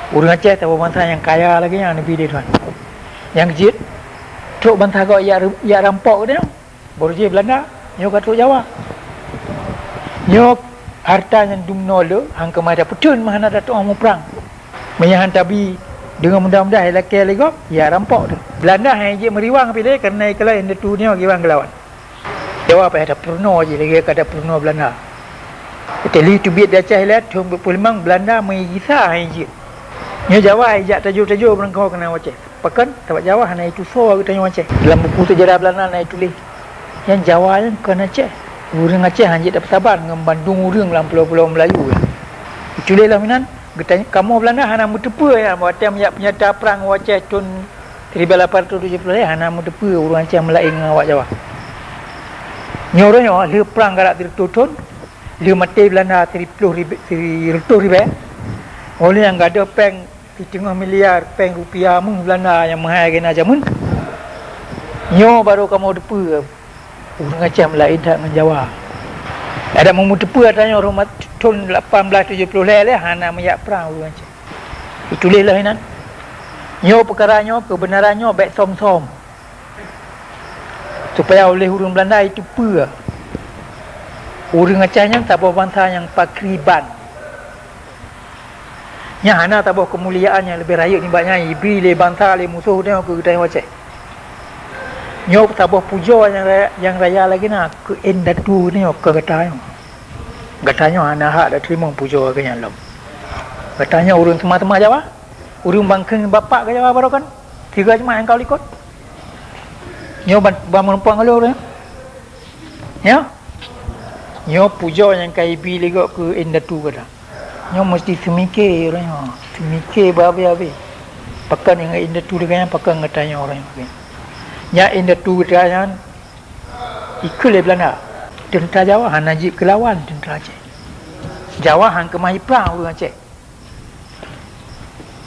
Orang Aceh tahu bangsa yang kaya lagi yang Nabi dia tuan. Yang jit truk bantah kau ya rampok dia. Baru je Belanda, nyo kat truk Jawa. Nyo harta yang dumno le hang kemada putun mahana datuk orang perang. Menyahan tabi dengan mudah-mudah elake lagi ya rampok tu. Belanda hang je meriwang pilih kerana ikala ende tu ni giwang gelawan. Jawa apa ada purno je lagi kada purno Belanda. Teli tu biat Aceh lihat hong memang Belanda mengisa hang je. Nyo Jawa ajak tajuk-tajuk berengkau kena Aceh. Pekan tempat Jawa hana itu so aku tanya Aceh. Dalam buku sejarah Belanda naik tulis yang Jawa yang kena Aceh. Urang Aceh hanya dapat sabar dengan Bandung urang dalam pulau-pulau Melayu. Itu lah minan. Getanya kamu Belanda hana mutepa ya buat yang penyata perang Aceh tahun 1870 hana mutepa urang Aceh melaing dengan awak Jawa. Nyoranya le perang garak 30 tahun. Le mati Belanda 30 ribu. Oleh yang ada peng 3 miliar peng rupiah mun Belanda yang mahal kena jamun. Nyo baru kamu depa orang Aceh melain tak dengan Jawa. Ada memutepa tanya orang tahun 1870 le hana mayak perang orang Aceh. Itulah hinan. Nyo perkaranya kebenarannya baik som-som. Supaya oleh orang Belanda itu pe. Orang Acehnya tak bawa bangsa yang pakriban. Nya hana tak bawa kemuliaan yang lebih raya ni banyak ibri le bangsa le musuh dia ke kita Aceh. Nyo tak bawa puja yang raya lagi nak ke endatu ni ke gatanya. Gatanya hana hak dah terima puja ke yang lom. Gatanya urang teman-teman Jawa. Urang bangkeng bapak ke Jawa baru kan. 3 jemaah yang kau ikut. Nyo menumpang lu orang. Ya. Nyo puja yang kai bi le ke endatu ke dah. Nyo mesti semikir orangnya. Semikir babi-babi. Pakan yang indah tu dengan pakan ngetanya orang yang. Ya indah tu dengan ikut le Belanda. Tentera Jawa han najib kelawan tentera Aceh. Jawa han kemai perang orang Aceh.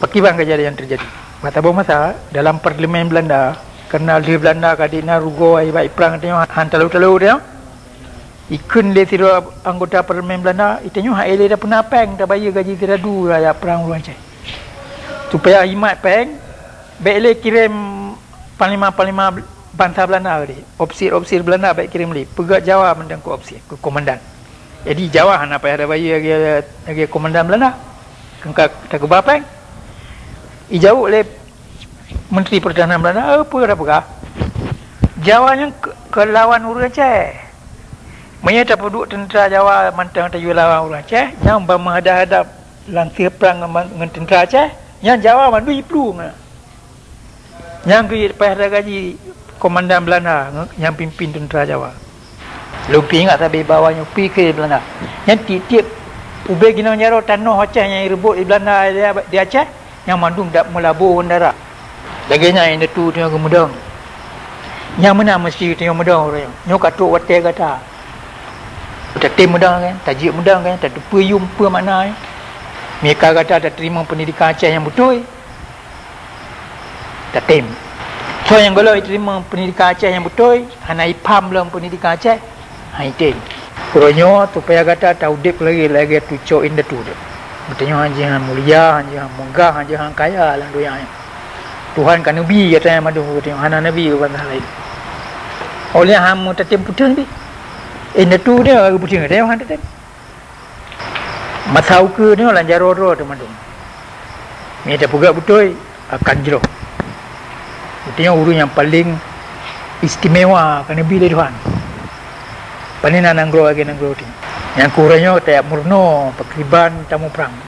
Pakibang kejadian yang terjadi. Mata masa dalam parlimen Belanda kerana di Belanda kadina rugo ai baik perang tanya han talu-talu dia. Ikun le tiro anggota parlimen Belanda itanyo hak ele dah pernah peng dah bayar gaji tiradu raya perang orang Aceh. Supaya himat peng baik le kirim panglima bangsa Belanda tadi. Opsir Belanda baik kirim le. Pegak Jawa mendang ke opsir ke komandan. Jadi Jawa hana payah dah bayar lagi komandan Belanda. Kengka tak ke bapeng. Ijau le Menteri Pertahanan Belanda apa dah pegah. Jawa yang ke lawan orang Aceh. Mereka tak duduk tentera Jawa mantang tak lawan orang Aceh yang menghadap-hadap langsir perang dengan tentera Aceh yang Jawa mandu iplu yang payah gaji komandan Belanda yang pimpin tentera Jawa. Lupi ingat tapi bawahnya pergi ke Belanda yang tiap ubeh ginang jaro tanah Aceh yang rebut di Belanda di Aceh yang mandu tak melabur darat laginya yang itu tengok kemudian yang mana mesti tengok kemudian orang yang katuk watai kata tak tim mudah kan, tajik mudah kan, tak puyum apa makna kan. Mereka kata tak terima pendidikan Aceh yang betul. Tak tim. So yang kalau terima pendidikan Aceh yang betul, hana ipam dalam pendidikan Aceh, hai tim. Kuronyo supaya kata tahu dek lagi tucuk indah tu dah. Bertanya hang mulia, hang megah, hang kaya lang doyang. Tuhan kan nabi katanya madu tengok hana nabi bangsa lain. Oleh hang mu tatim putun bi. Indah tu dia pusing dia hang tatim. Masau ke ni lan jaro-ro teman-teman. Ni dah pegak betul akan jero. Itu urang yang paling istimewa kan nabi dia Tuhan. Paling nanggro lagi nanggro ni. Yang kurangnya tak murno pakriban tamu perang.